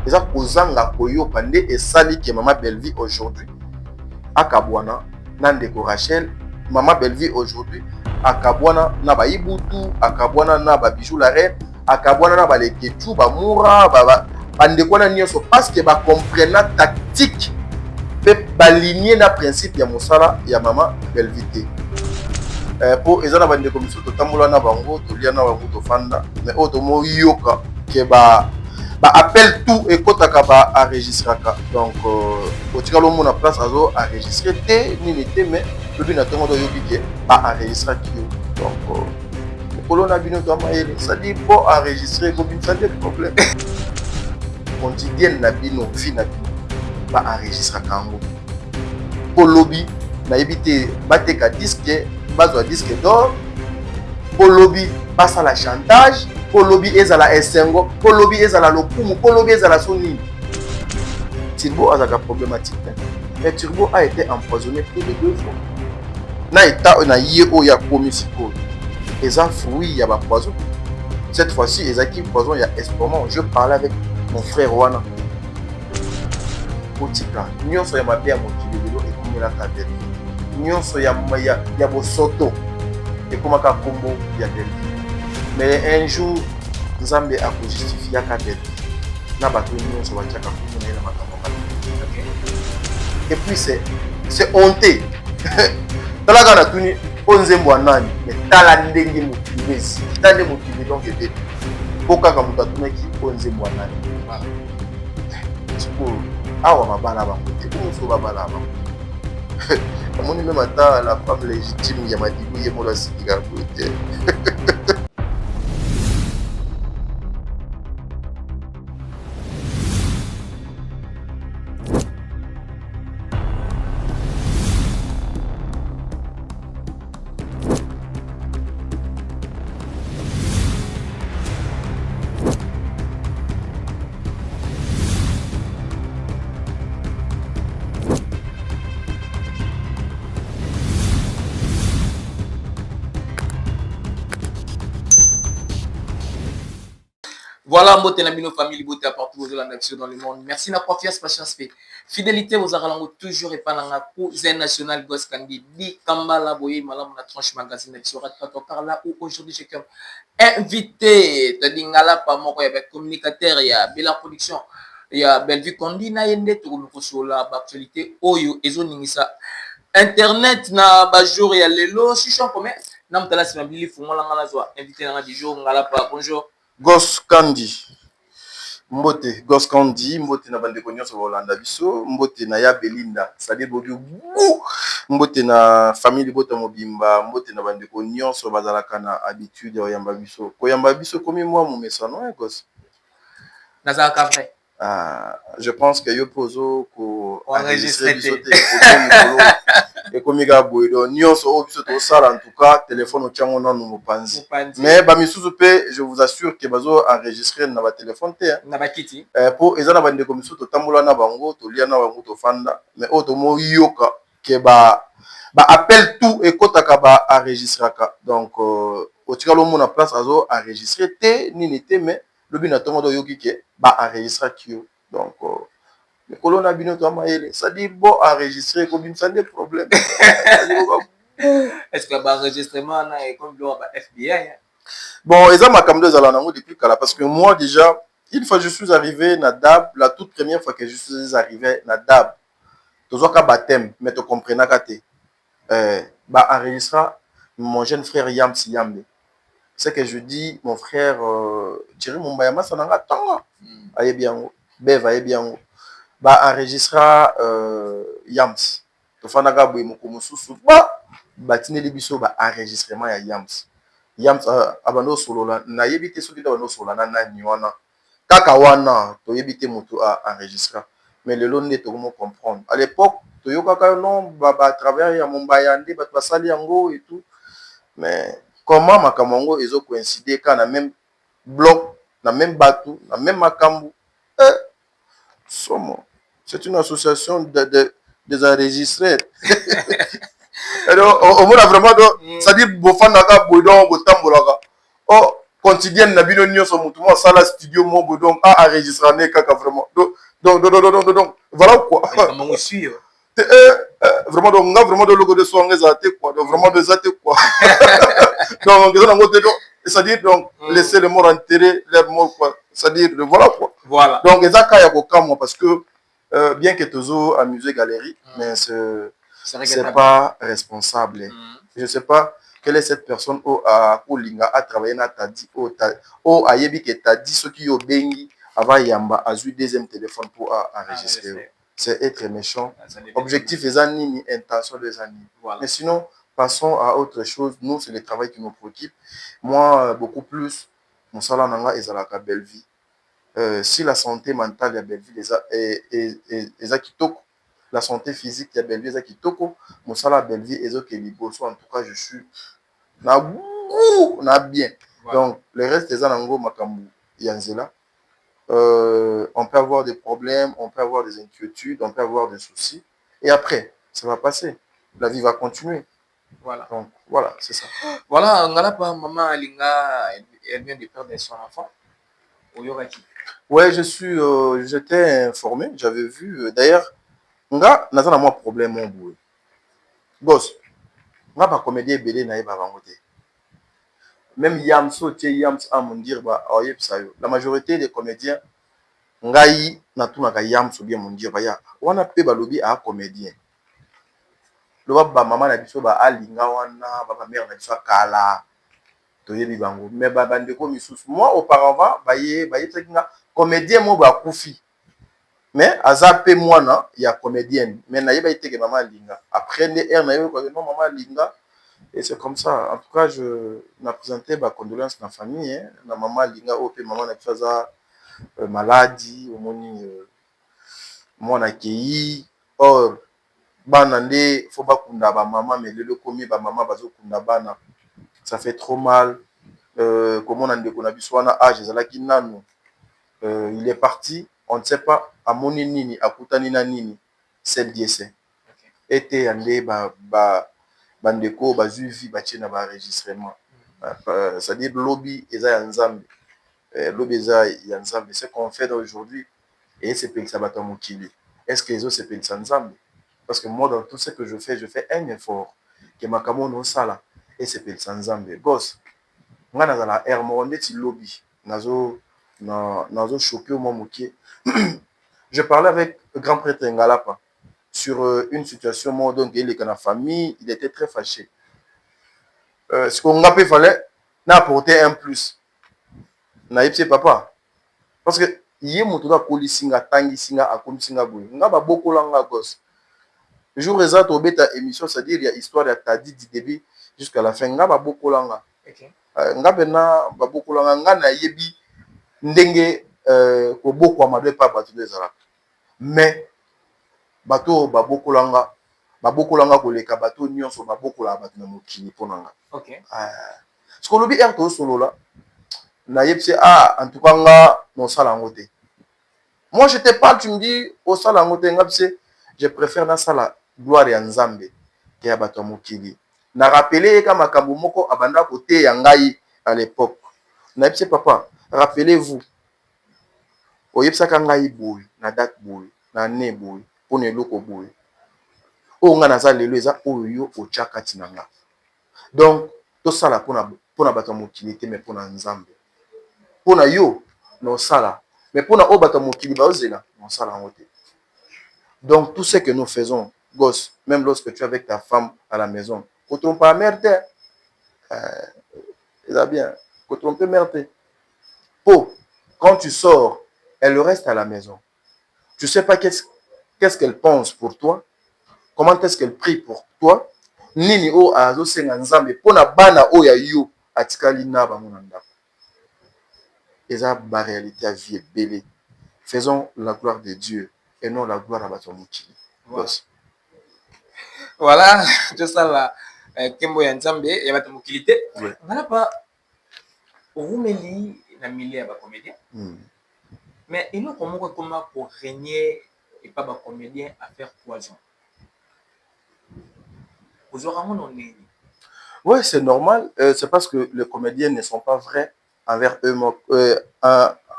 Et ça, kozanga koyo pande et sali que maman Belle-Vie aujourd'hui à Kabwana, Nandeko Rachel, maman Belle-Vie aujourd'hui à Kabwana, na ba Ibutu, à Kabwana, na ba Bijou la reine, à Kabwana, na ba Leketu, ba Moura, bandeko na nyonso parce que ba comprendre tactique pe baligner na principe ya mosala ya maman Belle-Vie. Pour ezana bandeko miso to tambola na bango to lia na bango to fanda mais auto mo yoka ke ba appelle tout et kotaka ba enregistraka donc otika lo mona place azo enregistrer te ni te mais le bina tongo do yoki ke ba enregistrer ki donc kolona bino to maele ça dit pour enregistrer ko bin ça des problèmes quotidienne na bino fi na bino ba enregistrer kango pour lobby na ebité bateka disque bazwa disque d'or pour lobby passe à la chantage pour lobby ezala esengo pour lobby ezala lokumu pour lobby ezala soni. Turbo a un problématique mais Turbo a été empoisonné plus de 2 fois na état na yeo ya komisiko eza fruit ya ba poison cette fois-ci ezaki poison ya espoirment. Je parlais avec mon frère Wana otika nyonso ya mabe ya mokili lelo ekomela ka belle nyonso ya bosoto ekomaka kombo ya belle mais un jour Nzambe a justifié ka belle na bato nyonso batiaka kombo na makambo. Et puis c'est honté talaka na tuni onzembo anani mais tala ndenge motivesi tande motivé donc ete okaka moto atunaki onzembo anani siko awa mabala bango te omoso babala bango amoni même ata la femme légitime ya madibu ye molo asikika boye te. Voilà, mbote na bino famille, bote à partout aux nations dans le monde. Merci na confiance, patience, fait. Fidélité aux aralango toujours et pas dans cousin national Goskandi, di Kambala Boye, malam na tranche magazine de Sorat par là où aujourd'hui j'ai comme invité, te dingala pas mon communicateur, il y a Bella Production, il y a Belle-Vie Kondi na yende tout le sur la actualité, oyo ezo ningisa internet na ba jour ya lelo, si je comme nam tala si mabili fumo la ngala zo invité na di jour ngala pa bonjour. Goskandi mbote Goskandi mbote na bandeko nyonso Holanda biso mbote na ya Belinda c'est-à-dire bobi mbote na famille bota mobimba mbote na bandeko nyonso bazalaka na habitude ya yamba biso koyamba biso komi moi mon mesano gos nazaka vrai. Je pense que yo pozo ko enregistrer biso te et comme il y a beaucoup nyonso o biso to sala en tout cas téléphone au tiango na numo panzi mais ba misusu pe je vous assure que bazo enregistrer na ba téléphone te na ba kiti pour ezana bande comme misusu to tambola na bango to lia na bango to fanda mais auto mo yoka ke ba appelle tout et kotaka ba enregistraka donc au tika lo mona place azo enregistrer te ni te mais le bina tongo do yoki ke ba enregistrer kio donc le colon a bien toi maël ça dit bon enregistrer comme ça des problèmes. Est-ce que l'enregistrement est comme le FBI? Bon, et ça m'a comme deux alanango depuis Kala parce que moi déjà une fois je suis arrivé na DAB, la toute première fois que je suis arrivé na DAB tous autres baptême mais tu comprenais qu'até bah enregistrer mon jeune frère Yamsi Yambe. C'est que je dis mon frère Thierry Mumbayama ça n'a tanga aye bien beva aye bien ba enregistra Yams to fanaka boy moko mususu ba tineli biso ba enregistrement ya Yams abando solo na yebite soki da bando solo na nani wana kaka wana to yebite moto a enregistra mais le long ne to comment comprendre à l'époque to yokaka non ba travers ya Mumbayande ba basali yango et tout mais comment makamongo ezo coïncider quand na même bloc na même bateau na même makambu Somo. C'est une association des enregistrés. Alors, on a vraiment, c'est-à-dire, Bofanaka, Boudon, Botambolaka. Oh, quotidienne na bino nyonso mutu mo sala studio mo donc a enregistrer ne kaka vraiment donc voilà quoi comment suit vraiment donc nga vraiment de logo de songer zate quoi donc vraiment de zate quoi donc c'est-à-dire donc laisser les morts enterrer leurs morts quoi c'est-à-dire voilà quoi voilà donc ezaka ya kokamo parce que bien que tozo amuser galerie mais c'est pas responsable je sais pas quelle est cette personne a kolinga a travaillé na tadi o ayebi ke tadi soki yo bengi avant yamba azui deuxième téléphone pour enregistrer c'est être méchant objectif les années intention des années voilà. Mais sinon passons à autre chose nous c'est le travail qui nous préoccupe moi beaucoup plus mon salaire nanga ezalaka belle vie si la santé mentale ya belle vie eza kitoko la santé physique ya belle vie eza kitoko mosala belle vie ezoke liboso en tout cas je suis na goût na bien voilà. Donc le reste eza nango makambo ya nzela on peut avoir des problèmes on peut avoir des inquiétudes on peut avoir des soucis et après ça va passer la vie va continuer voilà donc voilà c'est ça voilà ngalapa maman Alinga elle vient de perdre son enfant oyokaki ouais j'étais informé j'avais vu d'ailleurs nga naza na mwa problème mon boye boss nga bacomédien ebele nayeba bango te même yams oyo tie yams amondir oyebisa yo la majorité des comédiens ngai natunaka yams obien mondir baya wana mpe balobi comédien loba bamama na biso baalinga wana bamamere na biso akala toyebi bango mais bandeko misusu moi auparavant bayebisaki nga comédien mo bakufi mais aza mpe mwana ya comédienne mais nayeba eteke mama alinga après nde aire nayebi kwa non mama alinga et c'est comme ça en tout cas je na présenté condoléances na famille na mama alinga oyo mpe mama na biso aza maladi omoni mwana akei or bana nde fo bakunda bamama mais lelo komi bamama bazokunda bana ça fait trop mal komona ndeko na biso wana age ezalaki nanu il est parti on ne sait pas amoni nini akutani na nini sel diese ete ya nde bandeko bazwi vie batie na baenregistrement c'est-à-dire lobi eza ya nzambe lobi eza ya nzambe ce qu'on fait aujourd'hui esepelisa bato ya mokili est-ce que ezosepelisa nzambe parce que moi dans tout ce que je fais un effort ke makambo nosala esepelisa nzambe gosse nga nazala aire moko ndeti lobi nazochoke mwa mokie je parlais avec le grand prêtre Ngalapa sur une situation moi donc il est dans la famille il était très fâché ce qu'on a fallait n'apporter un plus naïpse papa parce que ye moto da kolisinga tangisinga akomisinga boye nga babokolanga gosse jour eza tobeta émission c'est-à-dire il y a histoire ya tadi du début jusqu'à la fin nga babokolanga nga pena babokolanga nga nayebi ndenge kobokwama do epa bato nde ezalaka mais bato babokolanga koleka bato nyonso babokolaka bato na mokili mpo na nga soki olobi ere tosolola nayebi se en tout cas nga nosala yango te moi je te parle tu me dis osala yango te nga bise je préfère nasala gloire ya nzambe ke ya bato ya mokili na rappele ye ka makambo moko abanda koteya ngai à l'époque nayebi se papa rappelez-vous oyebisaka ngai boye na date boye na ne boye mpo na eloko boye oyo nga naza lelo eza oyo yo otya kati na nga donc tosala mpona bato ya mokili te mais mpona nzambe mpona yo nosala mais mpona oyo bato ya mokili baozela nosala yango te donc tout ce que nous faisons gosse même lorsque tu es avec ta femme à la maison kotrompe ya mère te eza bien kotrompe mère te po quand tu sors elle reste à la maison tu sais pas qu'est-ce qu'elle pense pour toi comment est-ce qu'elle prie pour toi nini oyo azosenga nzambe mpona bana oyo ya yo atikali na bango na ndako eza baréalité ya vie ebele faisons la gloire de Dieu et non la gloire à bato ya mokili voilà tosala nkembo ya nzambe ya bato ya mokili te ngalapa orumeli na milie ya bacomédien mais eloko moko ekoma korégner epa bacomédien à faire poison ozwaka ngo noneni ouais c'est normal c'est parce que les comédiens ne sont pas vrais envers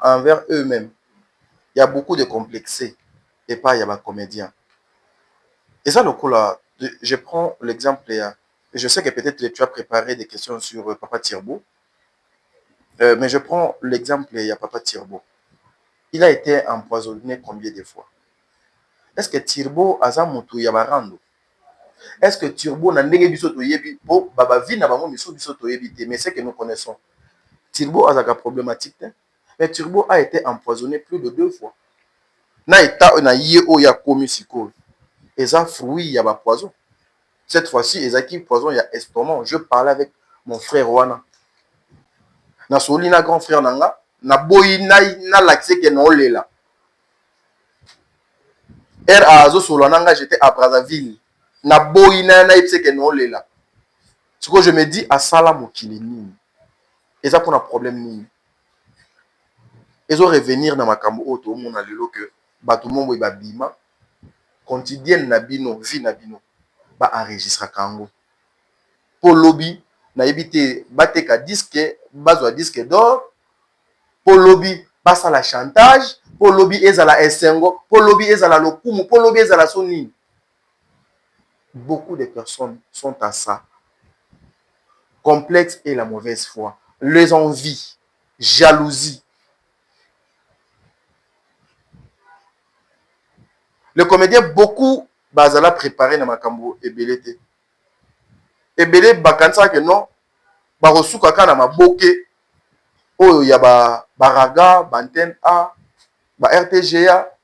envers eux-mêmes. Il y a beaucoup de complexés et pas il y a des comédiens. Et ça, le coup là, je prends l'exemple, je sais que peut-être tu as préparé des questions sur Papa Tirbo, mais je prends l'exemple, il y a Papa Tirbo. Il a été empoisonné combien de fois? Est-ce que Tirbo a mutu ya barando? Est-ce que Turbo n'a ndenge biso to yebi po baba vi na bango miso biso to yebi te, mais c'est que nous connaissons. Turbo a une problématique, mais Turbo a été empoisonné plus de 2 fois. Na eta na ye o ya komi siko. Eza fruit ya ba poison. Cette fois-ci, ezaki poison ya estomac. Je parlais avec mon frère Wana. Na soli na grand frère nanga, na boyi na l'accès que non lela. Azo solo nanga, j'étais à Brazzaville. Na boyi na ipse que non lela. Ce que je me dis à sala mokili nini. Eza pour un problème nini. Ils ont revenir dans ma cambo auto mon alelo que bato mombo ba bima quotidienne na bino vie na bino ba enregistra kango. Pour lobby na ebité bateka disque bazwa disque d'or. Pour lobby basa la chantage, pour lobby ezala esengo, pour lobby ezala lokumu, pour lobby ezala sonini. Beaucoup de personnes sont à ça. Complexe et la mauvaise foi, les envies, jalousie. Le comédien, beaucoup, bazala préparé dans ma cambo et belete. Et belé, bakansa que non, barosu kaka na maboke, oh, y a baraga, banten A, ba RTGA,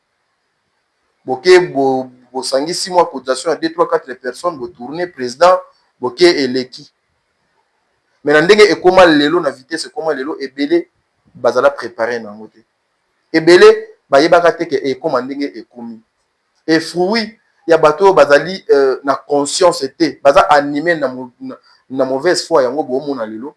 boke, bo sangi 6 mois cotisation à 2, 3, 4 personnes, bo tourner président, boke et leki. Mais na ndenge et comment lelo na vitesse, comment lelo et belé, bazala préparé na ngote. Et belé, ba yebaka te que et comment ndenge et komi. Et fruit, il y a bateau bazali na conscience était baza animé na mauvaise foi yango bo mona lelo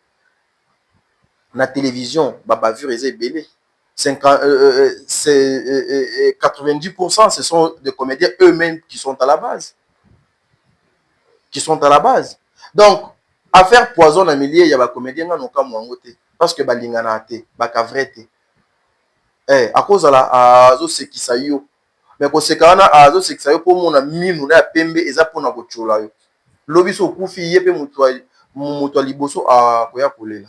na télévision baba vu réserve belé 90% ce sont des comédiens eux-mêmes qui sont à la base donc affaire poison na milieu il y a ba comédiens ngano ka mwango te parce que balingana te ba kavrete à cause la azo sekisa yo. Mais quand c'est quand azo c'est que ça pour mon ami nous na pembe eza pona ko chola yo lobi so kufi yepe muto liboso a koya kolela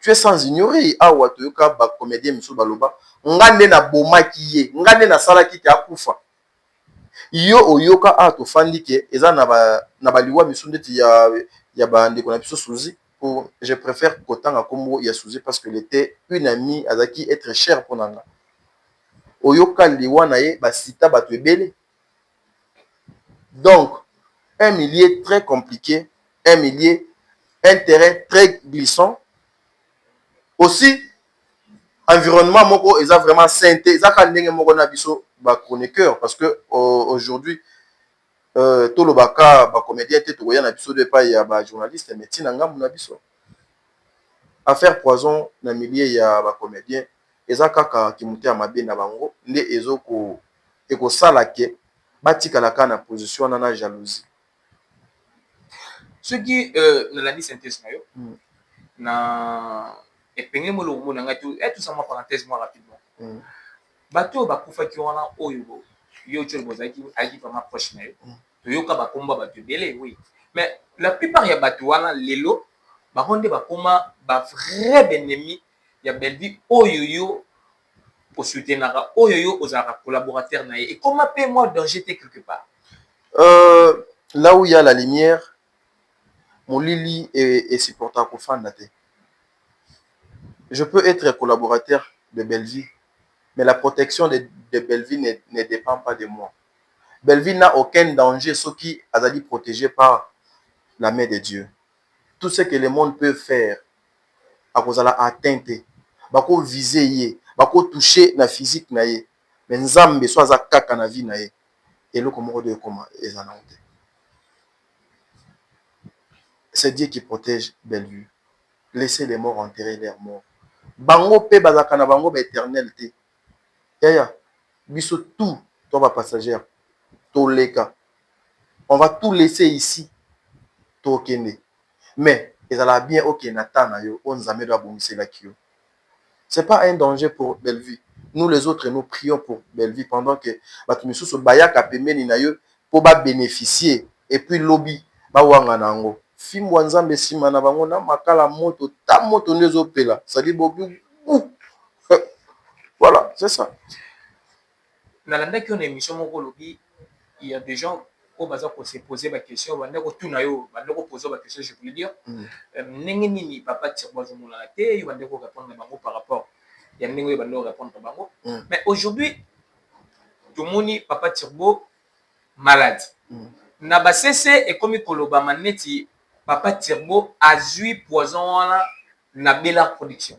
tu es sans ignorer awa to yoka ba comédien miso baloba ngande na bomaki ye ngande na sala ki ta kufa yo oyoka a to fandi ke eza na ba liwa miso ndeti ya ba ndeko na biso suzi pour je préfère kotanga kombo ya suzi parce que il était une amie azaki être cher pour nanga. Oyoka liwa na ye basita bato ebele. Donc un milieu très compliqué, un milieu, un terrain très glissant. Aussi environnement moko eza vraiment sainté, eza ka ndenge moko na biso ba chroniqueur parce que aujourd'hui to lobaka ba comédien te to ya na biso de pa ya ba journaliste mais tina ngamu na biso. Affaire poison na milieu ya ba comédien eza kaka kimuté ya mabe na bango nde ezoko ekosala ke batikala ka na position na jalousie. Ce qui nalandi synthèse na yo na epenge molo mona ngatu tout ça ma parenthèse moi rapidement bato bakufaki wana oyo yo tsholo bozaki aki vraiment proche na yo toyoka bakomba bato ebele oui mais la plupart ya bato wana lelo bakonde bakoma ba vrai ennemi ya Belleville oyo yo osoutenaka oyo yo ozalaka collaborateur na ye et comment pe moi danger te quelque part là où il y a la lumière mon lili est supporter pour fan. Je peux être collaborateur de Belleville, mais la protection de Belleville ne dépend pas de moi. Belleville n'a aucun danger, ce qui a été protégé par la main de Dieu. Tout ce que le monde peut faire, à cause de la atteinte, bako viser, bako toucher la physique na ye, mais nzambe soit za kaka na vie na ye, et le comment de comment ezanante. C'est Dieu qui protège Belleville. Laissez les morts enterrer leurs morts. Bango pe bazaka na bango ba éternalité. Yaya, biso tout, toi va passagère, toleka. On va tout laisser ici, tokende. Mais ezala bien ok na ta na yo, on nzambe do abomisa la kio. c'est pas un danger pour Bellevue. Nous les autres, nous prions pour Bellevue pendant que bato misusu bayaka pembeni na yo pour ba bénéficier et puis lobby ba wanga nango. Fimbo nzambe sima na bango na makala moto ta moto ndezo pela. Ça dit bobu. Voilà, c'est ça. Nalandaki on émission moko lobby, il y a des gens au bazar pour se poser la question, bandeko tuna yo, bandeko poser la question, je voulais dire. Ndenge nini papa Tirbo zomona la té, yo bandeko répondre na bango par rapport. Il y a ndenge bandeko répondre na bango. Mais aujourd'hui, tout moni papa Tirbo malade. Na basese et comme koloba maneti papa Tirbo a zui poison na bela production.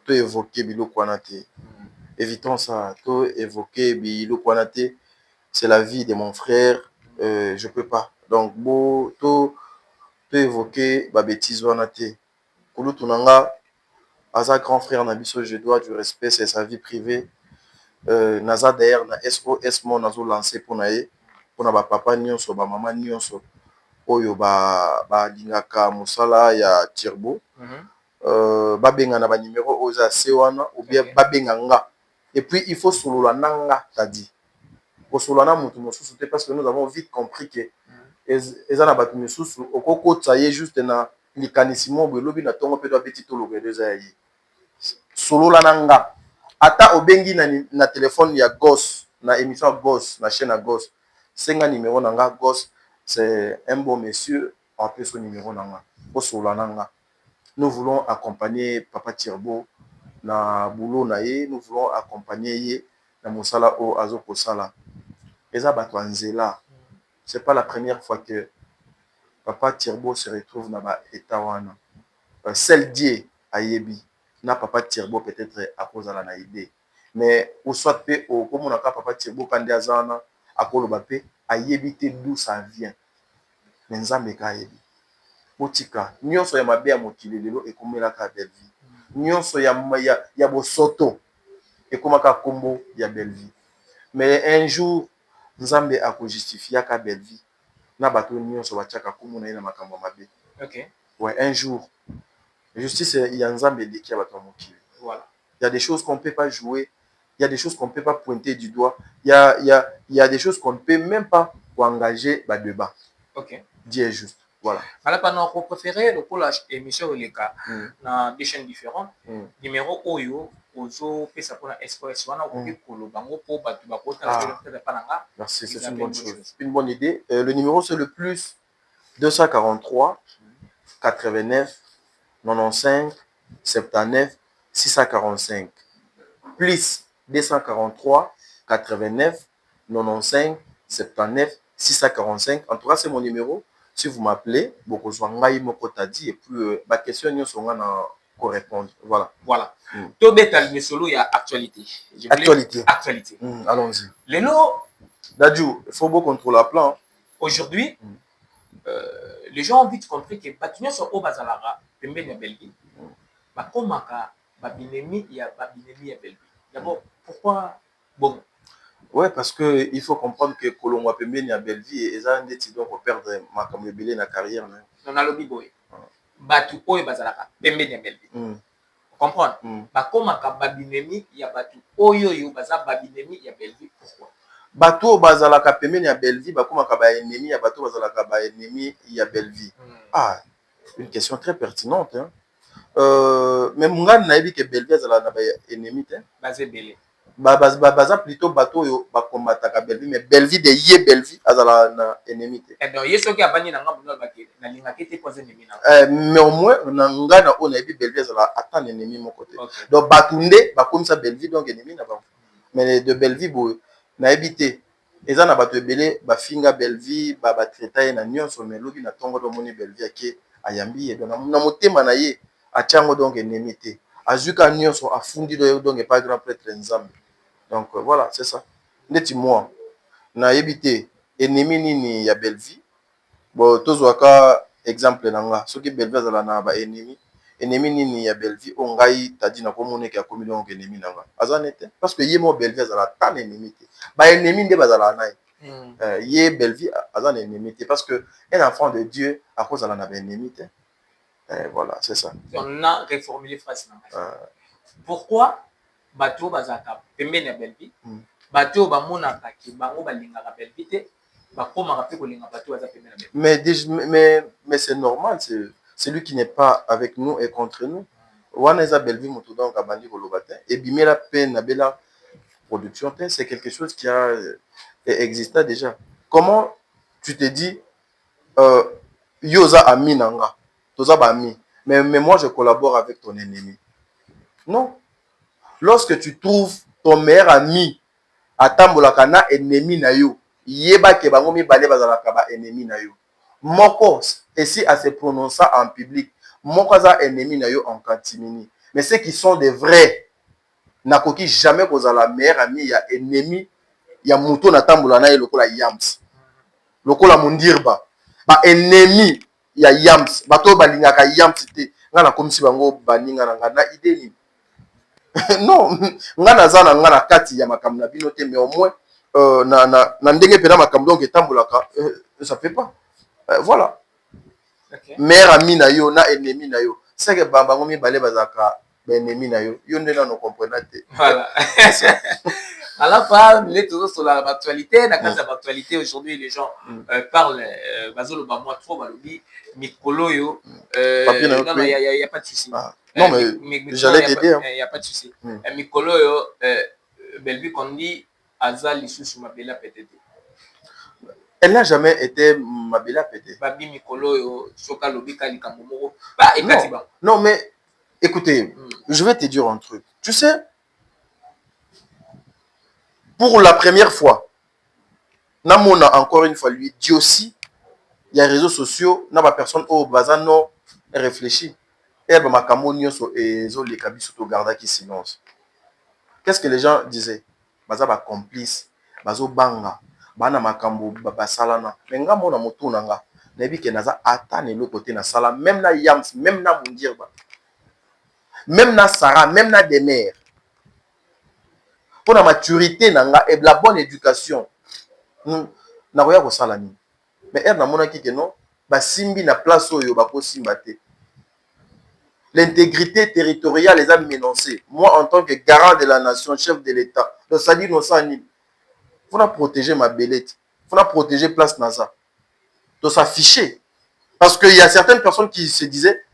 To évoquer biloko wana te. Évitons ça. To évoquer biloko wana te. C'est la vie de mon frère. Je peux pas. Donc, to évoquer ba bêtise wana te. Kulu tunanga, aza grand frère na biso, je dois du respect, c'est sa vie privée. Naza d'ailleurs na SOS mon nazo lancé pour nae. Pour na ba papa nyonso, ba maman nyonso. Oyo ba lingaka musala ya Tirbo. Babenga na ba numéro oza se wana ou bien babenga nga. Et puis il faut solola nanga t'as dit. Pour solola na mutu mosusu te parce que nous avons vite compris que eza na batu mosusu okoko tsaye juste na likanisimo belobi na tongo pe do petit to lobeleza yi. Solola nanga. Ata obengi na téléphone ya gosse na émission gosse na chaîne à gosse. Senga numéro nanga gosse, c'est un bon monsieur en plus son numéro nanga. Pour solola nanga. Nous voulons accompagner Papa Tirbo na boulot na ye, nous voulons accompagner ye na mosala o azoko sala. Eza bato nzela. C'est pas la première fois que Papa Tirbo se retrouve na ba état wana. Celle Dieu ayebi na Papa Tirbo peut-être à cause de la idée. Mais au soit pe au comme on a Papa Tirbo kandi azana akoloba pe ayebi te d'où ça vient. Mais nzambe ka ayebi. Botika nyonso ya mabe ya mokili lelo ekomelaka Bellevue. Nyonso ya bosoto ekomaka kombo ya Bellevue. Mais un jour nzambe akojustifia ka Bellevue na bato nyonso batiaka kombo na ye na makambo mabe. OK. Ouais, un jour. Justice ya nzambe eleki ya bato ya mokili. Voilà. Il y a des choses qu'on ne peut pas jouer, il y a des choses qu'on ne peut pas pointer du doigt, il y a des choses qu'on ne peut même pas engager bah, débat. OK. Dieu juste. Voilà. Alors, pendant qu'on préférait le collage émission les cas dans des chaînes différentes, numéro Oyo, Ozo, Pesa pour la SOS, wana okoki kolobango pour batu bakota la pananga. Merci, c'est une bonne chose. Une bonne idée. Le numéro c'est le plus 243 89 95 79 645. Plus 243 89 95 79 645. En tout cas, c'est mon numéro. Si vous m'appelez, beaucoup et puis ma question nous sont pour répondre. Voilà. Voilà. Tobeta le solo il y a actualité. Actualité. Actualité. Allons-y. Lelo Dadju, il faut beaucoup contrôler la plan. Aujourd'hui, les gens ont vite compris que Batunyo sont au Bazalara, Pembe Belgi. Bakomaka, Babinemi, il y a Babinemi à Belgi. D'abord, pourquoi bon? Ouais, parce que il faut comprendre que Colombo Pembe ni à Bellevue et ça décidé pour perdre ma comme belé na carrière. Non, na lobby boy. Batu oyo Bazalaka, Pembe ni à Belgi. Comprendre? Bakomaka Babinemi, il y a Batu oyo yo Baza Babinemi, il y a Belgi. Pourquoi? Bateau bazalaka pembeni ya Bellevue bakomaka ba ennemi ya bateau bazalaka ba ennemi ya Bellevue. Ah, une question très pertinente hein. Mais munga nayebi ke Bellevue azala na ba ennemi te. Bazé belé. Baza plutôt bateau yo bakombataka Bellevue mais Bellevue de ye Bellevue azala na ennemi te. Et donc yesoki abani na ngambo na baké na lingaki te poser ennemi na. Mais au moins na nga na o nayebi Bellevue azala ata ennemi mon côté. Donc batunde bakomisa Bellevue donc ennemi na ba. Mais de Bellevue bo na ebité eza na bato ebele bafinga Bellevue batraita ye na nyonso mais lobi na ntongo tomoni Bellevue ake ayambi ye donc na motema na ye atiango donc ennemi te azuka nyonso afundi donc pas grand prêtre nzambe donc voilà c'est ça ndeti moi na ebité ennemi nini ya Bellevue bon tozwaka exemple na nga soki Bellevue azala na ba ennemi ennemi nini ya Bellevue o ngai tadi na komoneka ya komi donc ennemi na nga aza nete parce que ye mo Bellevue azala tan ennemi te ba ennemi nde bazala na ye Bellevue aza na ennemi te parce que un enfant de Dieu à cause ala na ba ennemi te Voilà, c'est ça. On a reformulé phrase. Pourquoi bateau bazaka pembeni ya Belleville bateau bamonaka ki bango balingaka Belleville te bakomaka pe kolinga bateau baza pembeni ya Mais c'est normal, c'est lui qui n'est pas avec nous et contre nous. Wana eza Belleville moto donc abandi koloba te et bimela pe na bela production te, c'est quelque chose qui a existé déjà. Comment tu te dis yoza ami nanga toza ba ami mais moi je collabore avec ton ennemi. Non. Lorsque tu trouves ton meilleur ami atambolaka na ennemi na yo, yeba ke bango mibale bazalaka ba ennemi na yo. Moko essaie à se prononcer en public. Moko aza ennemi na yo en catimini. Mais ceux qui sont des vrais nakoki jamais kozala meilleur ami ya ennemi ya muto na tambola na ye lokola yams. Lokola mundirba. Ba ennemi ya yams. Bato balingaka yams te. Nga na komisi bango baninga na nga na idée ni. Non, nga naza na nga na kati ya makambo na bino te mais au moins na ndenge pena makambo donc etambolaka ça fait pas. Voilà. Okay. Meilleur ami na yo na ennemi na yo. C'est que bango mibale bazaka ba ennemi na yo. Yo nde na no comprendre te. Voilà. Alors, pas les toujours sur l'actualité. Dans l'actualité, aujourd'hui, les gens parlent, moi trop, balobi, Mikolo, yo. Non, il n'y a pas de souci. Non, mais j'allais t'aider. Il n'y a pas de souci. Mikolo, yo, Belleville, qu'on dit, Azal, l'issue sur ma bella pété. Elle n'a jamais été ma bella pété. Babi Mikolo, yo, Soka Lobi, Kalikamomoro. Non, mais écoutez, je vais te dire un truc. Tu sais, pour la première fois, Namona encore une fois lui dit aussi, il y a les réseaux sociaux, n'a pas personne au bazano réfléchit. Et bah makamoni so et zo les kabis surtout garda qui silence. Qu'est-ce que les gens disaient? Baza ba complice, bazo banga, bana makambo ba salana. Mais nga mona moto nanga, nebi ke naza atane le côté na sala, même na yams, même na mundirba. Même na Sarah, même na Demer. Pour la maturité nanga et la bonne éducation. Na roya ko sala ni. Mais elle na mona ki ke non, ba simbi na place oyo ba ko simba te. L'intégrité territoriale les a menacés. Moi, en tant que garant de la nation, chef de l'État, ça dit non, ça il faut protéger ma belette. Il faut protéger place NASA. Donc s'afficher. Parce qu'il y a certaines personnes qui se disaient,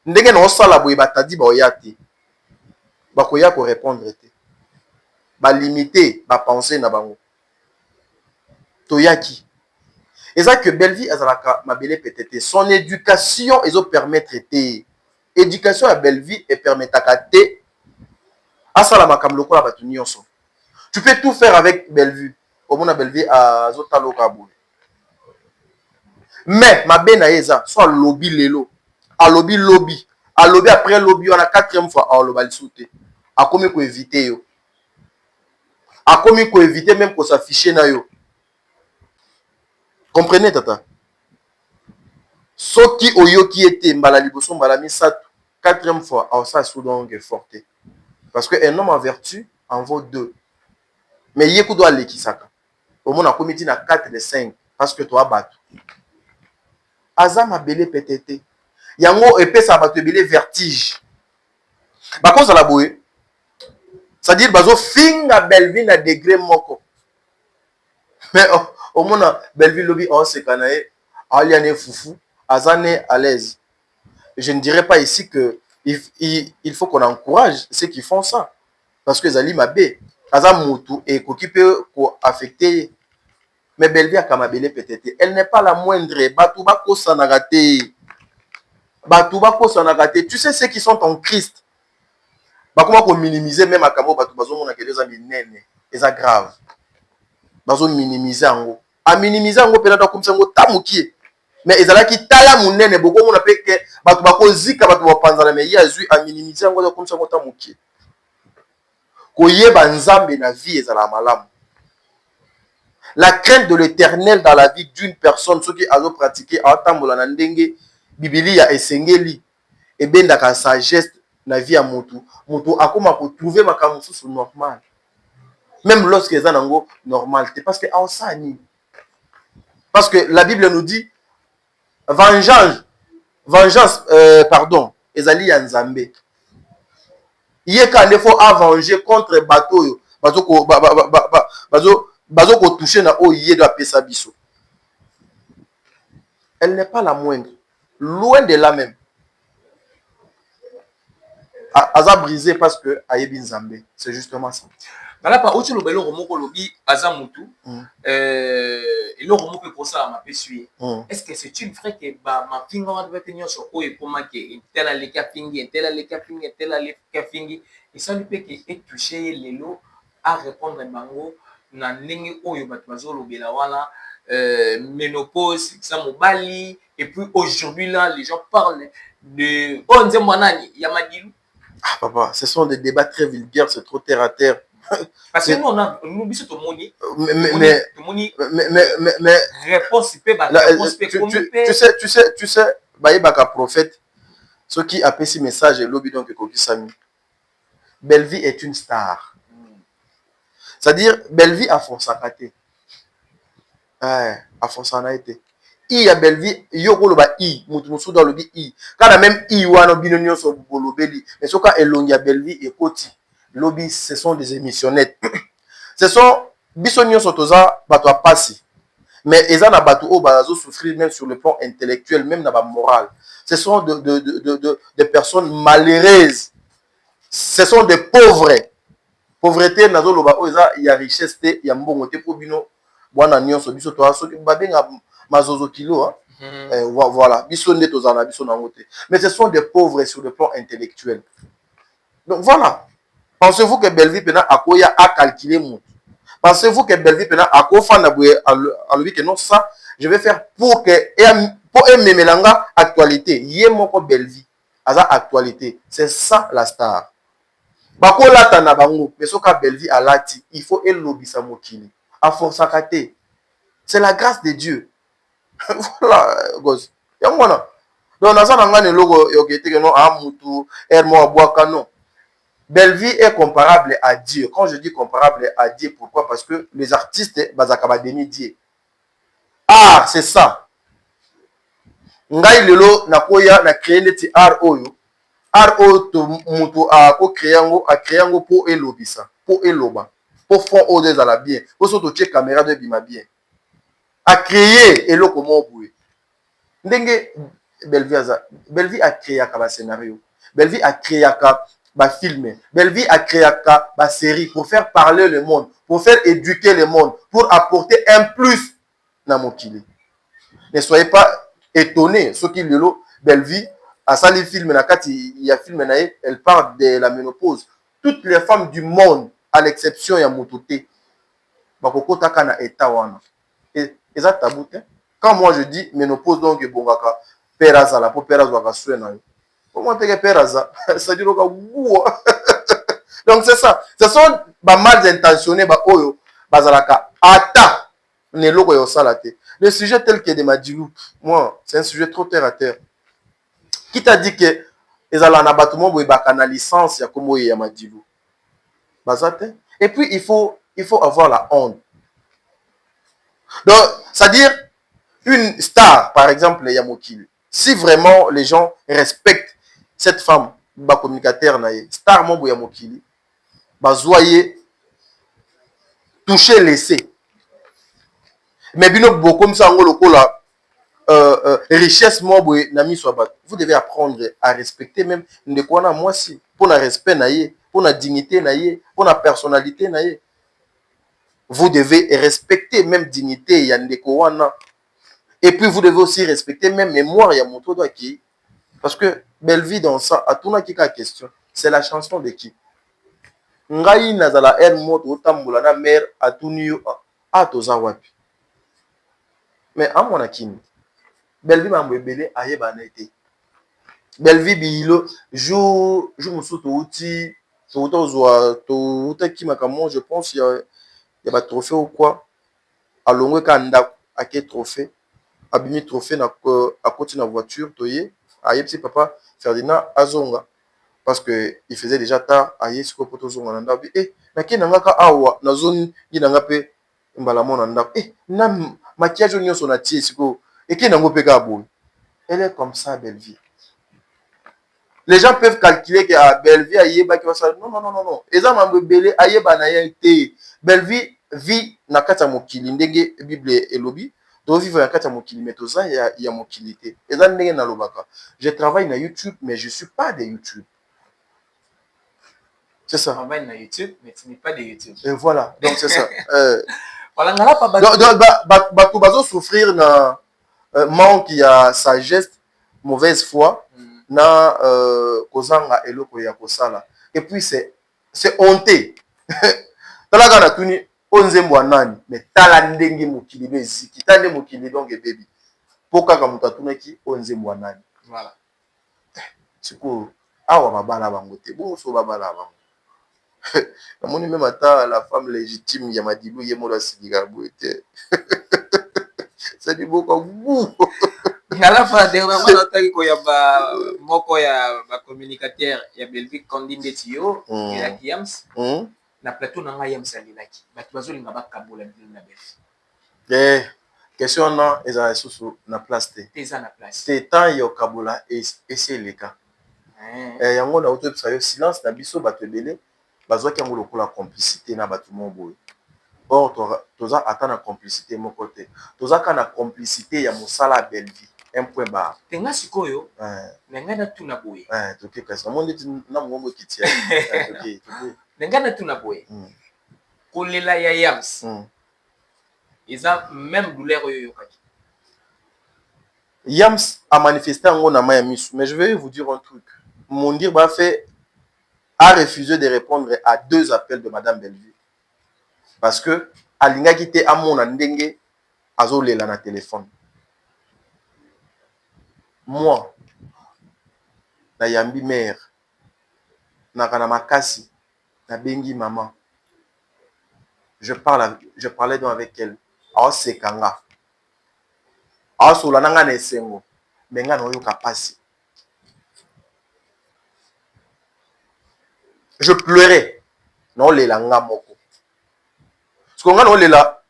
ndenge non ça la boye batadi ba oyate. Ba koya ko répondre te. Ba limiter, ba penser na bango. Toyaki. Et ça que Belleville azalaka ma belette peut-être son éducation ils ont permettre te. Éducation à Belleville et permet à te asala makam lokola batu nyonso. Tu peux tout faire avec Belleville. Au moins Belleville à Zotalo Kabou. Mais ma bena eza soit lobby lelo, a lobby lobby, a lobby après lobby on a quatrième fois a lobby sauter. A comment ko éviter yo. A comment ko éviter même ko s'afficher na yo. Comprenez tata? Soki oyo qui était mbala liboso mbala misatu quatrième fois alors ça sous donc forté parce que un homme en vertu en vaut deux mais yeku doit lekisaka au moins na comité na 4 de 5 parce que toi batu azama belé pétété yango epesa batu belé vertige ba cause la boye c'est-à-dire bazo finga Belleville na degré moko mais au moins Belleville lobby on se kanae aliane foufou azane à l'aise. Je ne dirais pas ici que il faut qu'on encourage ceux qui font ça. Parce que Zali Mabé, Azamutu et Kokipe ko affecté. Mais Belleville a Kamabele peut-être. Elle n'est pas la moindre. Batubako Sanagate. Batubako Sanagate. Tu sais ceux qui sont en Christ. Comment qu'on minimiser même à Kamo Batubazo mon akédé zami nene. Et ça grave. Bazo minimiser en gros. À minimiser en gros peut-être comme ça en gros tamuki. Mais ezalaki tala munene boko mona peke batu bakozika batu bapanzana mais yazui a minimiser ngo comme ça ngota mukie koyeba nzambe na vie ezala malamu. La crainte de l'Éternel dans la vie d'une personne ce qui a pratiqué atambola na ndenge Biblia esengeli et bendaka sagesse na vie ya mutu akoma ko trouver makambo sous normal même lorsque ezana ngo normal parce que parce que la Bible nous dit vengeance vengeance pardon ezali ya nzambe ye kande fo avenger contre bato oyo bazo kotouche na oyo ye do apesa biso. Elle n'est pas la moindre, loin de là même. Aza brisé parce que ayebi nzambe, c'est justement ça. Malapa otu lo belo romoko lobi aza mutu eloko moko ekosala mabe suye. Est-ce que c'est une vraie que ba mafinga wana bete nyonso oyo ekomaki tel aleki afingi tel aleki afingi tel aleki afingi esali mpe ke etouche ye lelo à répondre bango na ndenge oyo bato bazolobela wana ménopause ça mobali et puis aujourd'hui là les gens parlent de oh nzembo nani ya Madilu. Ah papa, ce sont des débats très vulgaires, c'est trop terre à terre. Parce que nous, on a nous biso to moni mais réponse peut tu sais bayebaka prophète ceux qui appellent ce message et lobby donc kokisami. Belleville est une star. C'est-à-dire Belleville a force à kate. A force à été. I ya Belleville yoko loba I mutu musu dans lobi I. Kana même I wana bino nyonso bolobeli. Mais soka elongi ya Belleville et Koti. Lobby, ce sont des émissionnettes. Ce sont bisognos sotoza bato a passi. Mais ils ont bato o bazo souffrir même sur le plan intellectuel, même dans la morale. Ce sont des personnes malheureuses. Ce sont des pauvres. Pauvreté nazo loba o il y a richesse te, il y a mbongo te po bino bwana nyonso biso to aso babenga mazozo kilo voilà, biso nde tozana biso na ngote. Mais ce sont des pauvres sur le plan intellectuel. Donc voilà. Pensez-vous que Belleville pena akoya a calculé mon? Pensez-vous que Belleville pena akofa na boué à lui que non ça je vais faire pour que pour memelanga actualité yé moko Belleville aza actualité, c'est ça la star. Bako lata na bango mais soka Belleville a lati il faut elobisa mokili a force akate. C'est la grâce de Dieu. Voilà gosse. Yangona. Donc na ça ngane logo yokete que non a mutu ermo abwaka non. Belleville est comparable à Dieu. Quand je dis comparable à Dieu, pourquoi? Parce que les artistes, bazakaba demi-dieu. Ah, c'est ça. Ngai lelo nakoya na créer neti art oyo. Art oyo to mutu a ko créer ngo pour elobisa, pour eloba, pour fond o des ala bien. Pour so to che caméra de bima bien. A créer eloko mo boué. Ndenge Belleville a créé un scénario. Belleville a créé un film. Belleville a créé une série pour faire parler le monde, pour faire éduquer le monde, pour apporter un plus dans mon kili. Ne soyez pas étonnés. Ce qui le Belleville a sali film il y a film elle parle de la ménopause. Toutes les femmes du monde, à l'exception ya Mototé, bakoko takana etawana. Et ça tabou. Quand moi je dis ménopause donc bongaka peraza la po peraza waka suena. Comment te peraza? Ça dit loka wouah. Donc c'est ça. Ce sont ba mal intentionnés ba oyo bazalaka ata ne loko yo salate. Le sujet tel que de Madilu, moi, c'est un sujet trop terre à terre. Qui t'a dit que ezala na batumo boy bakana licence ya komo ya Madilu? Bazate. Et puis il faut avoir la honte. Donc, c'est-à-dire une star, par exemple, Yamokil. Si vraiment les gens respectent cette femme, ba communicateur naïe, star mon Yamokili, ba zoyer, toucher, laisser. Mais bino comme ça, richesse mon nami sobat. Vous devez apprendre à respecter même ne quoi na moi si pour la respect naïe, pour la dignité naïe, pour la personnalité naïe. Vous devez respecter même dignité yandeko wana. Et puis, vous devez aussi respecter même mémoire. Il y a mon tour de qui. Parce que Belleville, dans ça, à tout qui a question, c'est la chanson de qui? Ngai nazala el mot otambola na mère à tout niyo à toza wapi. Mais à mon akini, Belleville m'a mbébélé à yebana été. Belleville bilo, je me souto outil, to outa qui m'a comme je pense, il y a pas trophée ou quoi. À longue kanda, à quel trophée? Abimi trophée na à côté de la voiture toye aye petit papa Ferdinand azonga parce que il faisait déjà tard aye siko poto zonga nda bi na kina ngaka awa na zone ina ngape mbala mona nda na maquillage nyonso na tie siko kina ngo peka boy Elle est comme ça, Belle-Vie. Les gens peuvent calculer que ah, Belle-Vie ayeba qui va ça. Non, non, non, non, non. Eza mambo belé ayeba na yete. Belle-Vie vit na kata mokili ndenge Bible elobi. Do vivre na kata mokili mais toza ya mokili te. Eza ndenge na lobaka. Je travaille na YouTube mais je suis pas de YouTube. C'est ça. Tu travailles na YouTube mais tu n'es pas de YouTube. Et voilà. Donc c'est ça. Voilà, ngala pa bato bazo souffrir na manque ya sagesse, mauvaise foi. Na kozanga eloko ya kosala et puis c'est honté talaka na tuni onzembo nani mais tala ndenge mokili beziki tande mokili donc ebebi po kaka moto atunaki onzembo nani voilà siko awa babala bango te bongo so babala bango namoni même ata la femme légitime ya Madilu ye mola sigika boye te c'est du beau comme vous. ngala fa dernièrement nataki koyamba moko ya bacommunicateur ya Belvique Kondi ndeti yo elaki Yams na plateau na ngai Yams alilaki bato bazolinga bakabola na Belvique question na ezala lisusu na place te eza na place te tant yo kabola esi eleka yango na autopsa yo silence na biso bato ebele bazwaki yango lokola complicité na bato mo boye or toza ata na complicité moko te toza ka na complicité ya mosala ya Belle-Vie un point barre tenga sikoyo na ngai natuna boye toke kasi namoni neti na mongo kitia na ngai natuna boye kolela ya Yams eza même douleur oyo yokaki Yams a manifesté yango na ma ya misu mais je vais vous dire un truc Mondir Bafé a refusé de répondre à 2 appels de Madame Belle-Vie parce que alingaki te amona ndenge azolela na téléphone. Moi na yambi mère na kana makasi na bengi maman je parlais donc avec elle awa sekanga awa sola nanga na esengo menga na oyoka pasi je pleurais na olela nga moko parce que nga na olela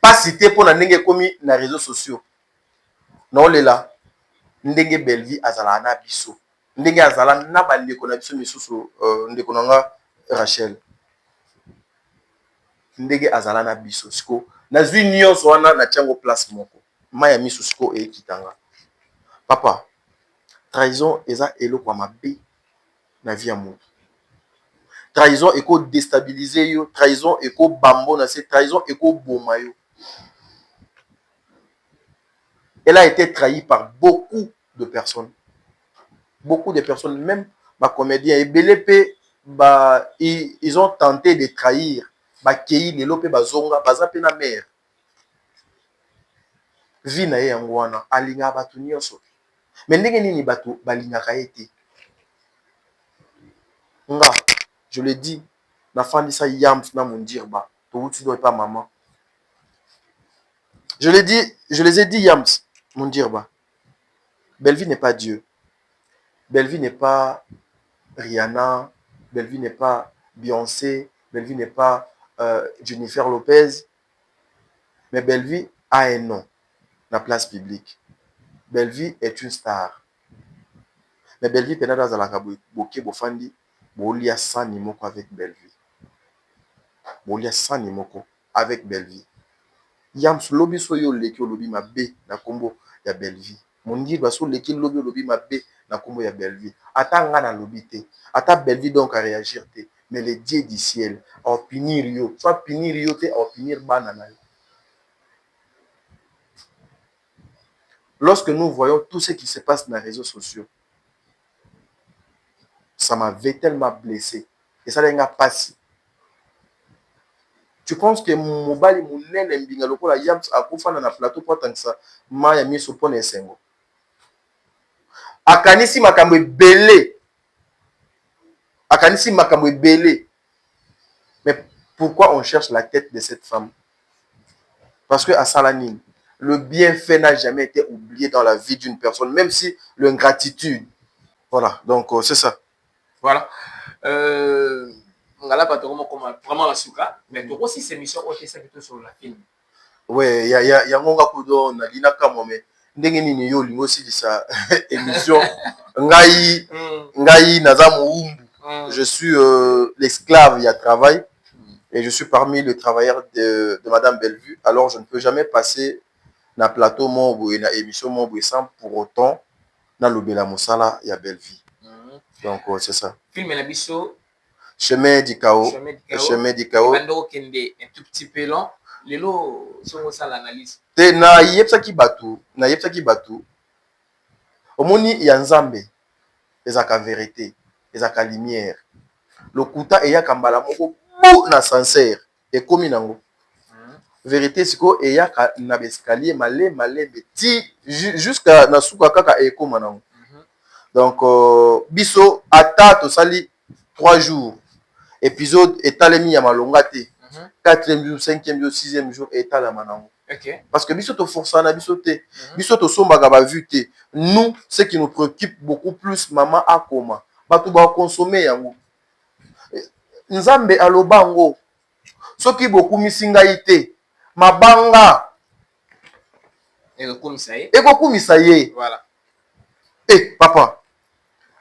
pasi te mpo na ndenge ekomi na réseaux sociaux na olela ndenge Belle-Vie azala na biso ndenge azala na bandeko na biso misusu ndeko na nga Rachel ndenge azala na biso siko nazwi nyonso wana na tiango place moko ma ya miso siko ekitanga papa trahison eza eloko ya mabe na vie ya moto trahison eko déstabiliser yo trahison eko bambo na se trahison eko boma yo. Elle a été trahie par beaucoup de personnes. Beaucoup de personnes, même ma comédien et Belepe, ils ont tenté de trahir. Bakei lelo pe bazonga bazape na mère. Vie na ye yango wana alinga batu nyonso. Mais ndenge nini batu balingaka ye te. Nga, je le dis, na fandi sa Yams na Mondir ba, to tu dois pas maman. Je les ai dit Yams, Mondir ba. Belle-Vie n'est pas Dieu. Belle-Vie n'est pas Rihanna. Belle-Vie n'est pas Beyoncé. Belle-Vie n'est pas Jennifer Lopez. Mais Belle-Vie a un nom dans la place publique. Belle-Vie est une star. Mais Belle-Vie peut dans la boké bofandi bolia sans nimoko avec Belle-Vie. Bolia sans nimoko avec Belle-Vie. Yams lobi soyo leki lobi mabe na kombo ya Belle-Vie. Mon dit baso leki lobi mabe na kombo ya Belle-Vie. Ata nga na lobi te. Ata Belle-Vie donc à réagir te. Mais le Dieu du ciel a punir yo. Soit punir yo te a punir banana. Lorsque nous voyons tout ce qui se passe dans les réseaux sociaux, ça m'avait tellement blessé. Et ça n'a pas passé. Tu penses que mon mobile mon nene mbinga lokola Yams akufa na plateau pour tant que ça ma ya miso pona esengo akanisi makambo ebele mais pourquoi on cherche la tête de cette femme? Parce que à Salanine le bienfait n'a jamais été oublié dans la vie d'une personne même si l'ingratitude voilà donc c'est ça voilà ngala pas comme vraiment la suka mais aussi ces missions ont été sur la film ouais ya ngonga kudo na lina kamo mais ndenge nini yo lingo silisa émission ngai naza moumbu. Je suis l'esclave, il y a travail. Et je suis parmi les travailleurs de Madame Bellevue. Alors, je ne peux jamais passer dans le plateau Mombo et dans l'émission Mombo sans pour autant dans le Bela Moussala, il y a Bellevue. Donc, c'est ça. Film Nabiso. Chemin du chaos. Chemin du chaos. Un tout petit peu long. Les lots sont ça l'analyse. Na yepsaki batu. Omoni yanzambe. Ezaka vérité. Ezaka lumière. Le kuta eya kambala moko na sincère et comme nango vérité siko eya na escalier malé petit jusqu'à na suka kaka e comme nango. Donc biso ata to sali 3 jours épisode etalemi ya malonga te 4e jour 5e jour 6e jour etalama nango. Parce que biso to força na biso te biso to sombaka ba vu te. Nous ce qui nous préoccupe beaucoup plus maman akoma batu ba consommer yango. Nzambe alobango soki boku misinga ite mabanga ekokumisa ye. Voilà. Papa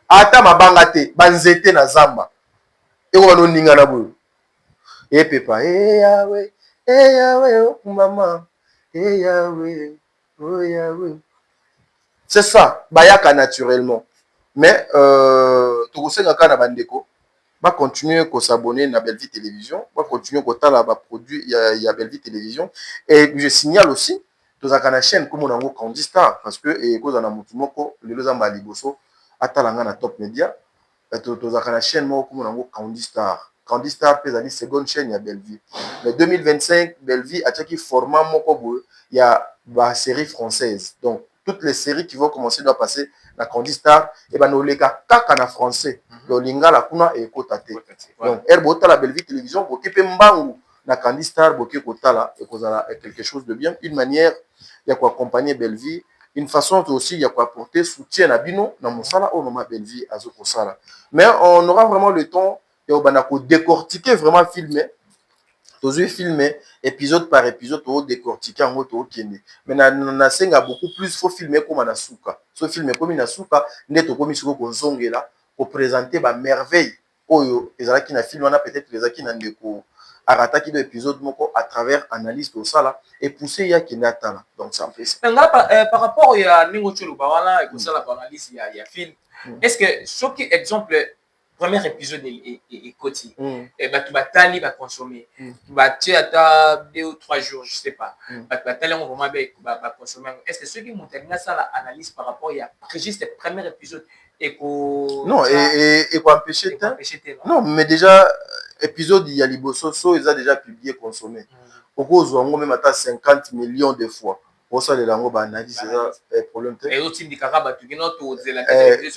ata mabanga te banzete na zamba eko banoninga na boyo pepa yawe oh mama yawe oh yawe. C'est ça bayaka naturellement mais tokosenga kana bandeko va continuer à s'abonner à Bellevue Télévision, va continuer à tala ba produit il y a Bellevue Télévision et je signale aussi dans la chaîne comme on a Candy Star parce que et cause on a mutumoko le lozamba liboso atalanga na Top Media dans la chaîne moi comme on a Candy Star. Candy Star pèse la seconde chaîne il y a Bellevue. Mais 2025 Bellevue a tchaki format moko il y a ba série française. Donc toutes les séries qui vont commencer doivent passer la Candy Star et ben no leka kaka na français. Donc lingala kuna e kotate. Donc elle bota la Bellevue Télévision bo kepe mbangu na Candy Star bo ke kotala et kozala quelque chose de bien, une manière il y a quoi accompagner Bellevue, une façon aussi il y a quoi apporter soutien à bino na mosala au moment Bellevue azo kosala. Mais on aura vraiment le temps et on va décortiquer vraiment filmer filmer épisode par épisode pour décortiquer en auto kende mais na senga beaucoup plus faut filmer comme na suka so filmer comme na suka neto comme siko konzongela pour présenter ba merveille oyo ezala ki na film on a peut-être les aki na ndeko arataki de épisode moko à travers analyse de ça là et pousser ya kinata là donc ça fait ça par rapport ya ningo chulu ba wana et ko sala ba analyse ya film est-ce que choqué exemple premier épisode est côté et bah tu vas t'aller va consommer bah tu as 2 ou 3 jours je sais pas bah tu vas t'aller on vraiment va consommer est-ce que ceux qui montent là ça la analyse par rapport il y a juste le premier épisode et ko non et quoi empêcher non mais déjà épisode il y a liboso so ils a déjà publié consommé au cause où même à 50 millions de fois pour ça les langues analyse c'est problème et autre indicaka ba tu kino to zela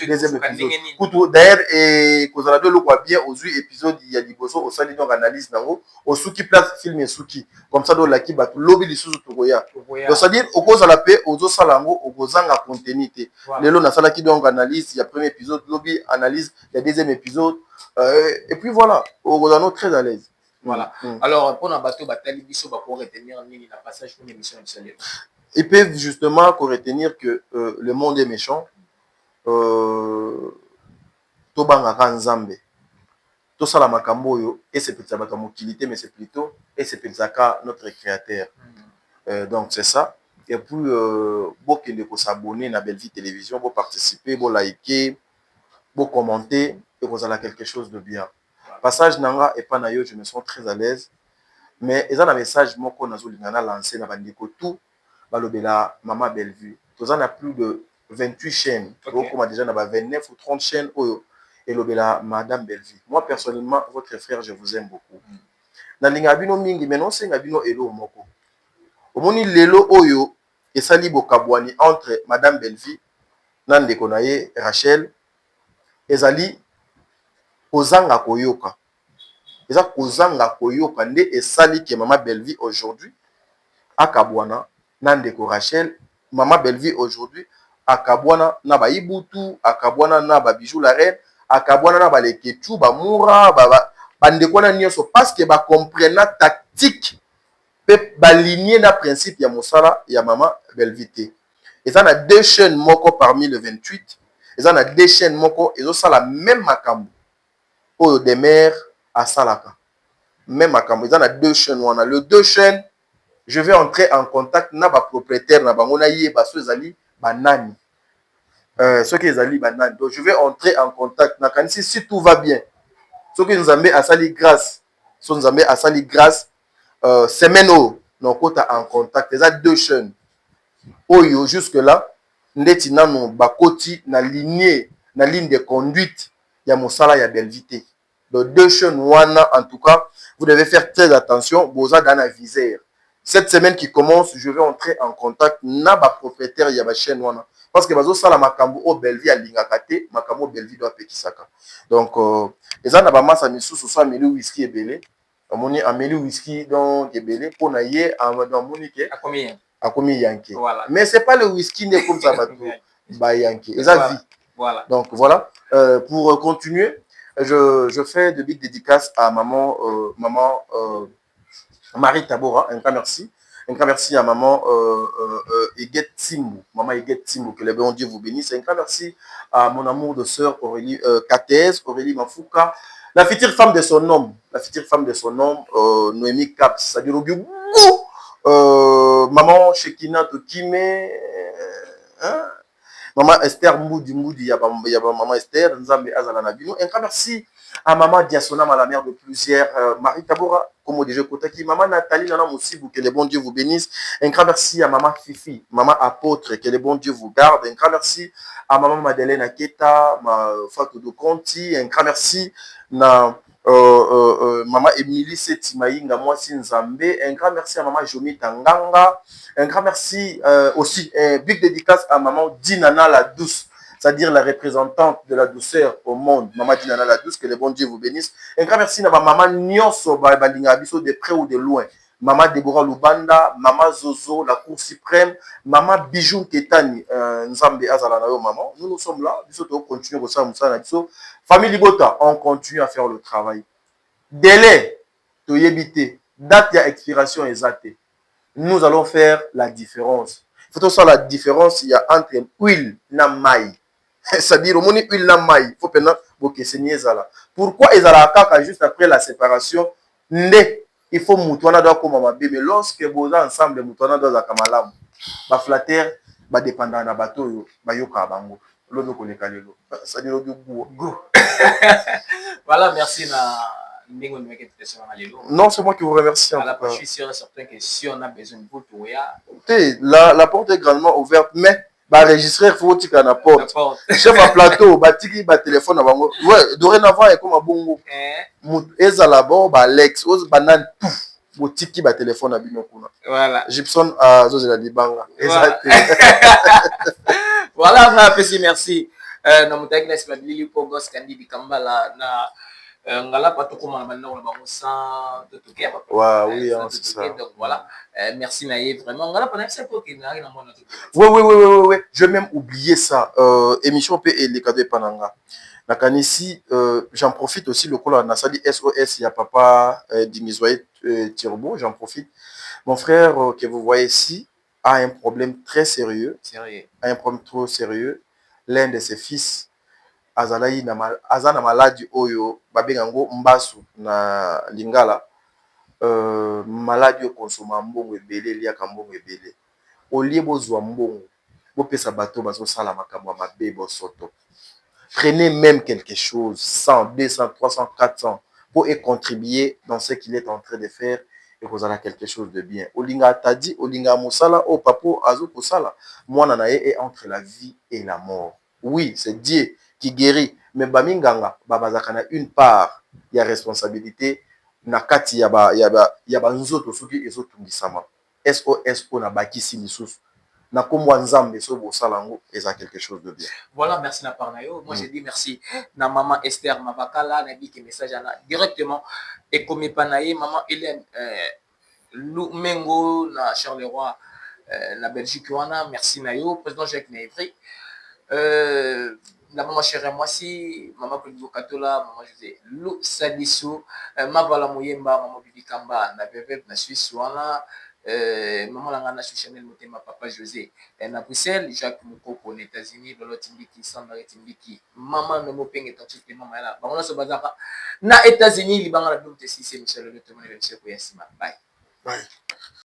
deuxième épisode d'ailleurs et cause la de lo quoi bien aux épisode il y a liboso au ça donc analyse nango au souki place film et souki comme ça do la ki ba lobby li susu to goya donc ça dire au cause la paix aux autres salango au gozanga continuité les lo na sala ki donc analyse il y a premier épisode lobby analyse il y a deuxième épisode et puis voilà au gozano très à l'aise. Voilà. Alors, pour un bateau, biso va pouvoir retenir nini la passage d'une émission de ils peuvent justement retenir que le monde est méchant. Tobanga Nzambe. Tout ça la makambo yo et c'est peut-être la utilité mais c'est plutôt et c'est peut-être notre créateur. Donc c'est ça. Et puis beaucoup de s'abonner à Bellevue Télévision, pour participer, pour liker, pour commenter et vous allez quelque chose de bien. Passage nanga et panayo je me sens très à l'aise mais ils ont un message moko nazo lingana lancé na bandiko tout balobela Maman Bellevue tous en a plus de 28 chaînes comme déjà na 29 ou 30 chaînes oyo et lobela Madame Bellevue. Moi personnellement votre frère je vous aime beaucoup na linga bino mingi mais non c'est ngabino elo moko omoni lelo oyo esali bokabwani entre Madame Bellevue na ndeko na ye Rachel ezali kozanga koyoka eza kozanga koyoka nde esali ke Maman Bellevue aujourd'hui akabwana na ndeko Rachel. Maman Bellevue aujourd'hui akabwana na baibutu akabwana na babijou la reine akabwana na baleketu bamura bandeko na nyonso parce que ba comprendre tactique pe baligner na principe ya mosala ya Maman Bellevue te Ils ont deux chaînes moko parmi le 28. Ils ont deux chaînes moko. Ils ont ça la même makambo. Au demeure à Salaka. Même makambo. Ils ont deux chaînes. On a le deux chaînes. Je vais entrer en contact na ba propriétaire na bangona yé baso ezali banani. Ceux qui ezali banani. Donc je vais entrer en contact na kanisi si tout va bien. Ceux qui nous ont mis à sali grâce. Ceux qui nous ont mis à sali grâce. Semaine où nous sommes en contact. Ils ont deux chaînes. Oyo jusque là ndeti nano bakoti na ligne de conduite ya mosala ya Belvité. Donc deux chaînes wana en tout cas vous devez faire très attention boza dans la visère. Cette semaine qui commence je vais entrer en contact na ba propriétaire ya ba chaîne wana parce que bazo sala makambo au Belvi ya lingakate makambo Belvi doit pekisaka. Donc eza na ba massa misusu so ameli whisky ebele amoni ameli whisky donc ebele pona ye dans monique À combien? à combien Yankee. Voilà. Mais c'est pas le whisky n'est comme ça, bah Yankee. Et ça voilà. vie. Voilà. Donc voilà. Pour continuer, je fais de big dédicace à maman, Marie Tabora. Un grand merci. Un grand merci à maman Eget Timbo. Maman Eget Timbo, que le bon Dieu vous bénisse. Un grand merci à mon amour de sœur Aurélie Katez, Aurélie Mafouka. La future femme de son homme. La future femme de son homme, Noémie Caps. C'est-à-dire maman Shekina Tokime, hein? Maman Esther Moudi, maman Esther, Nzambe Azala Nabino. Un grand merci à maman Diasona, la mère de plusieurs, Marie Tabora, comme déjà Kotaki, maman Nathalie Nana Moussibou, que le bon Dieu vous bénisse. Un grand merci à maman Fifi, maman Apôtre, que le bon Dieu vous garde. Un grand merci à maman Madeleine Aketa, ma Fatou de Conti. Un grand merci à maman Émilie Setimaïnga, moi Nzambe. Un grand merci à maman Jomi Tanganga. Un grand merci aussi, un big dédicace à maman Dinana la douce, c'est-à-dire la représentante de la douceur au monde, maman Dinana la douce, que le bon Dieu vous bénisse. Un grand merci à ma maman Nyonso Balingabiso, de près ou de loin. Maman Deborah Lubanda, maman Zozo, la Cour suprême, maman Bijou Ketani, Nzambe Azalanayo, maman. Nous sommes là, nous continuons famille Libota, on continue à faire le travail. Délai, to yébité, date à expiration exacte. Nous allons faire la différence. Il faut que ça la différence il y a entre huile et maille. C'est-à-dire, au moins huile et maille. Il faut que c'est niaisala. Pourquoi ils allaient juste après la séparation? Il faut moutouana doit comme ma bébé. Mais lorsque vous ensemble, moutouana doit kamalam. Ba flatter, ba dépendant na bateau, ba yoka bango. L'autre ko le kalelo. C'est-à-dire du goût. Voilà, merci na. Non, c'est moi qui vous remercie. Je suis sûr et certain que si on a besoin de vous, la porte est grandement ouverte, mais enregistrer, il faut que la porte. Chef à plateau, tiki téléphone avant. Ouais, dorénavant, il comme un bongo. Eza là-bas, Alex, ose banane tout. Tiki téléphone à binokuna. Voilà. Gibson à Zozela Libanga. Voilà, merci. Nous avons na ngala pato koma na banda na bango sans de toquer oui c'est ça donc voilà merci naïe vraiment ngala pendant que c'est pour qu'il n'arrive dans mon oui je vais même oublier ça émission P et les cadeaux pananga na kanisi j'en profite aussi le col na sali SOS il y a papa Dimizoye Tirbo j'en profite mon frère que vous voyez ici a un problème très sérieux a un problème trop sérieux l'un de ses fils aza na maladie oyo babengango mbasu na lingala maladie okonsoma mbongo ebele eliaka mbongo ebele olie bozwa mbongo bopesa bato bazosala makambo ya mabe bosoto prenez même quelque chose 100 200 300 400 pour y contribuer dans ce qu'il est en train de faire et kozala quelque chose de bien olinga atadi olinga mosala o papo azo kosala mwana na ye est entre la vie et la mort oui c'est Dieu qui guérit mais baminganga babazaka na une part ya responsabilité na kati ya ba nzoto soki ezotungisama SOS na bakisi lisusu na komwa nzambe so bosalango eza quelque chose de bien. Voilà, merci na parnayo. Moi j'ai dit merci na maman Esther Mabakala na dit que message ana directement et comme panaye maman Hélène Mengo na Charleroi na Belgique wana merci na yo président Jacques Nevry la maman chérie moi si maman Kolibo Katola maman José Lou Sadiso Mavala Moyemba maman Bibi Kamba na Bébé na Suisse wana maman langa na Chanel Motema papa José na Bruxelles Jacques Mukoko aux États-Unis Lolo Timbiki Sandra Timbiki maman no mopenge tatuke mama la bango so bazaka na États-Unis libanga la dum te si c'est monsieur le témoin de monsieur Koyasima bye bye